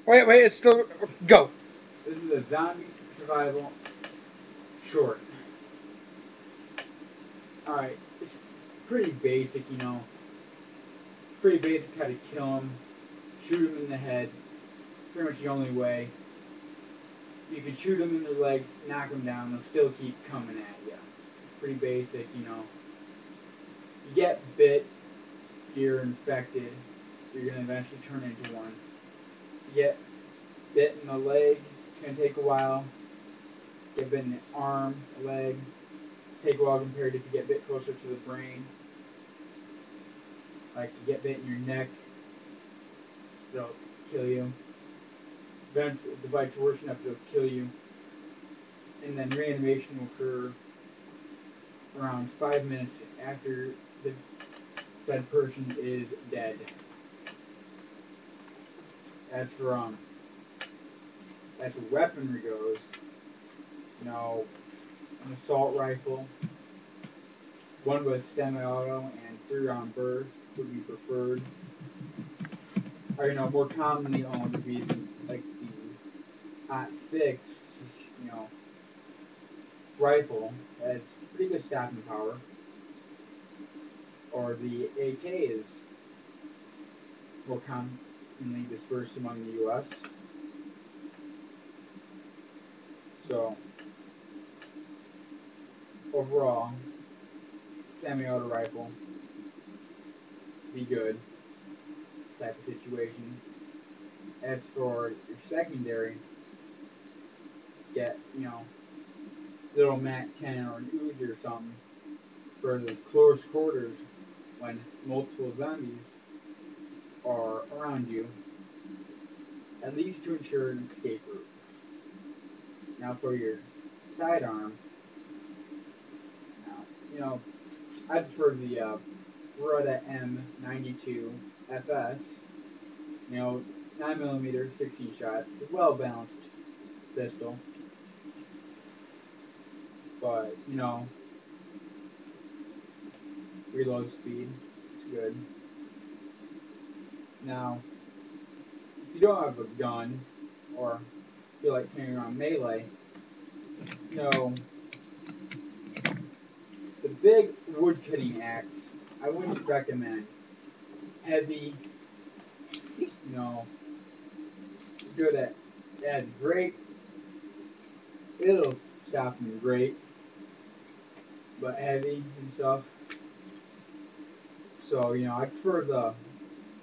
Wait, it's still go. This is a zombie survival short. Alright, it's pretty basic, you know. Pretty basic how to kill them. Shoot them in the head. Pretty much the only way. You can shoot them in their legs, knock them down, they'll still keep coming at you. Pretty basic, you know. You get bit, you're infected. You're going to eventually turn into one. You get bit in the leg, it's going to take a while. Get bit in the arm, leg, take a while compared if you get bit closer to the brain. Like you get bit in your neck, they'll kill you. Eventually, if the bite's worse enough, they'll kill you. And then reanimation will occur around 5 minutes after the said person is dead. As for weaponry goes, you know, an assault rifle, one with semi-auto and 3-round burst would be preferred. Or you know, more commonly owned would be like the .6, you know, rifle. Has pretty good stopping power. Or the AK is more commonly dispersed among the U.S. So overall, semi-auto rifle be good type of situation. As for your secondary, get little Mac 10 or an Uzi or something for the close quarters when multiple zombies are around you, at least to ensure an escape route. Now for your sidearm, now, I prefer the Beretta M92 FS. 9mm, 16 shots, a well balanced pistol. But reload speed is good. Now, if you don't have a gun or feel like carrying around melee, the big wood cutting axe I wouldn't recommend. Heavy, good at as great. It'll stop them great, but heavy and stuff. So I prefer the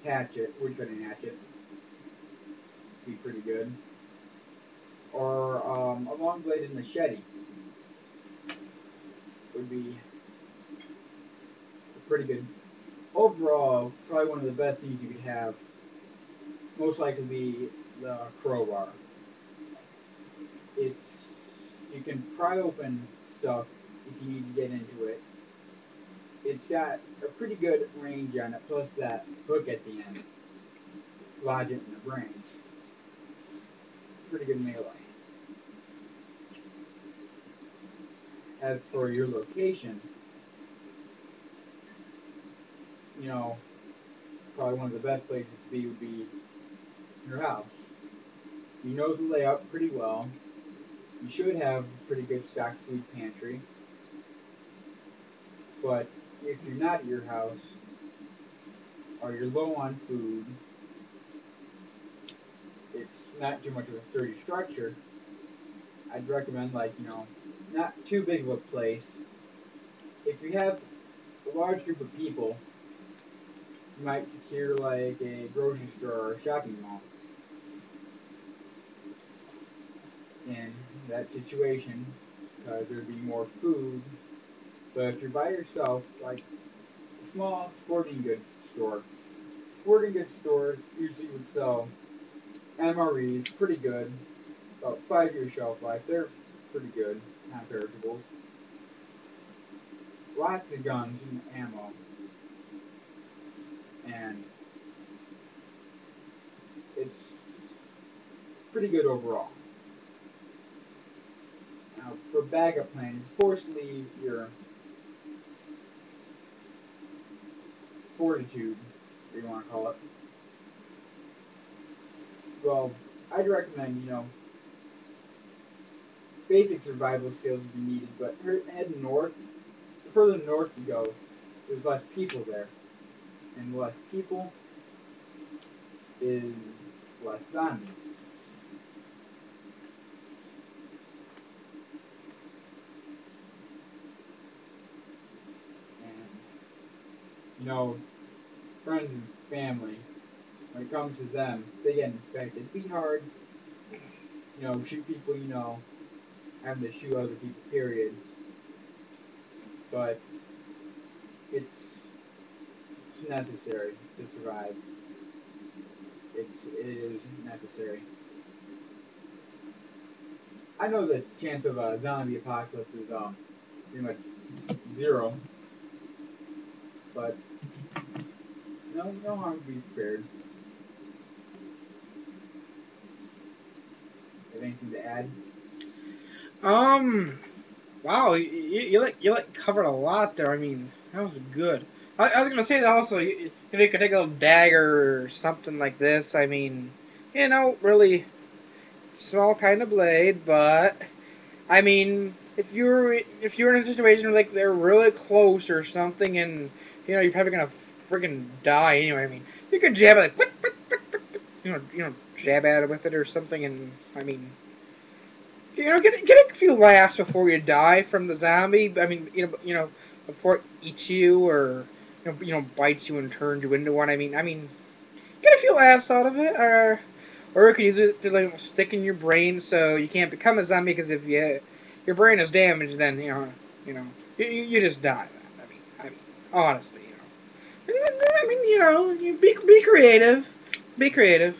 hatchet, wood cutting hatchet. Be pretty good. Or a long bladed machete would be pretty good. Overall, probably one of the best things you could have. Most likely be the crowbar. It's you can pry open stuff if you need to get into it. It's got a pretty good range on it, plus that hook at the end. Lodge it in the brain. Pretty good melee. As for your location, probably one of the best places to be would be your house. You know the layout pretty well. You should have a pretty good stocked food pantry. But if you're not at your house or you're low on food, it's not too much of a sturdy structure. I'd recommend not too big of a place. If you have a large group of people, you might secure like a grocery store or a shopping mall. In that situation, because there'd be more food. But if you're by yourself, like a small sporting goods store, sporting goods stores usually would sell MREs, pretty good, about 5-year shelf life. They're pretty good, non-perishables. Lots of guns and ammo, and it's pretty good overall. Now, for backup plans, of course, leave your fortitude, what you want to call it. Well, I'd recommend, basic survival skills would be needed, but heading north, the further north you go, there's less people there. And less people is less zombies. And, friends and family, when it comes to them, they get infected. It'd be hard, shoot people having to shoot other people, period. But it's necessary to survive. It is necessary. I know the chance of a zombie apocalypse is pretty much zero, but no harm to be prepared. Have anything to add? Um. Wow, you covered a lot there. I mean, that was good. I was gonna say that also. You could take a little dagger or something like this. I mean, really small kind of blade, but I mean, if you're in a situation where like they're really close or something, and you're probably gonna freaking die anyway. I mean, you could jab it like, jab at it with it or something, and I mean, get a few laughs before you die from the zombie. I mean, before it eats you or bites you and turns you into one. I mean, get a few laughs out of it, or you can use it to like stick in your brain so you can't become a zombie. Because if your brain is damaged, then you just die. I mean, honestly, I mean, you be creative, be creative.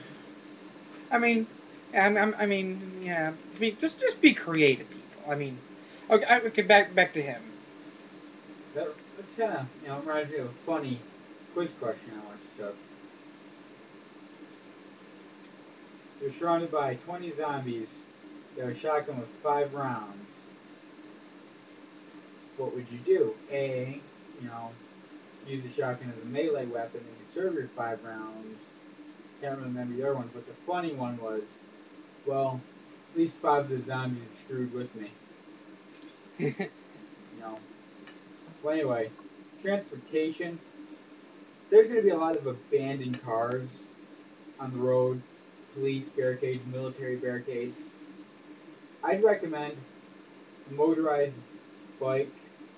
I mean, I mean, yeah, just be creative, people. I mean, okay, back to him. That's kind of reminds me of a funny quiz question I once took. You're surrounded by 20 zombies. You have a shotgun with 5 rounds. What would you do? A, use the shotgun as a melee weapon and conserve your 5 rounds. Can't remember the other one, but the funny one was, well, at least 5 of the zombies are screwed with me. You know. Well, anyway, transportation. There's going to be a lot of abandoned cars on the road, police barricades, military barricades. I'd recommend a motorized bike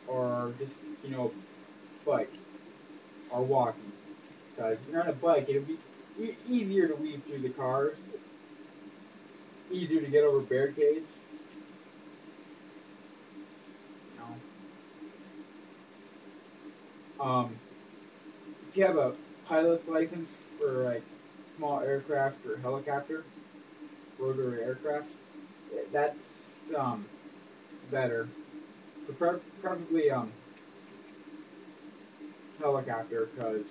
or just, bike or walking. Because if you're on a bike, it'll be easier to weave through the cars, easier to get over barricades. You if you have a pilot's license for like small aircraft or helicopter, rotary aircraft, that's better. Probably helicopter because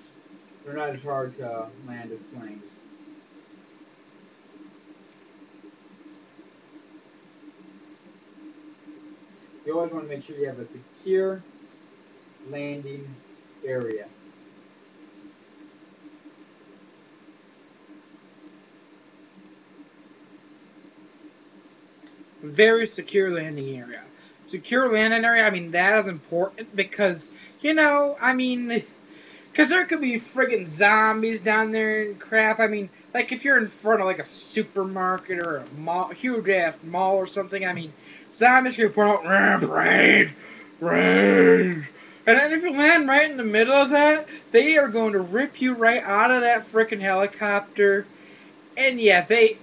they're not as hard to land as planes. You always want to make sure you have a secure landing area. Very secure landing area. Secure landing area. I mean, that is important because I mean, because there could be friggin' zombies down there and crap. I mean, like if you're in front of like a supermarket or a mall, huge ass mall or something. I mean, zombies can put out rampage, rage. And then if you land right in the middle of that, they are going to rip you right out of that frickin' helicopter. And yeah, it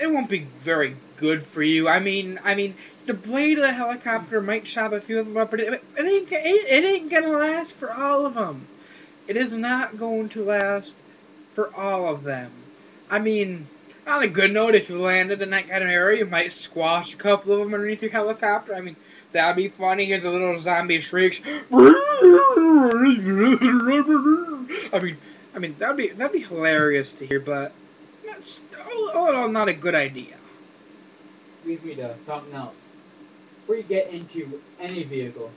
won't be very good for you. I mean, the blade of the helicopter might chop a few of them up, but it ain't gonna last for all of them. It is not going to last for all of them. I mean, on a good note, if you landed in that kind of area, you might squash a couple of them underneath your helicopter. I mean, that'd be funny. Hear the little zombie shrieks. I mean, that'd be hilarious to hear, but that's all in all not a good idea. Leads me to something else. Before you get into any vehicle,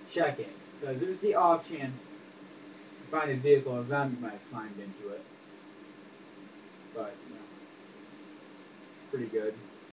check it. Because there's the off chance you find a vehicle a zombie might have climbed into it. But, pretty good.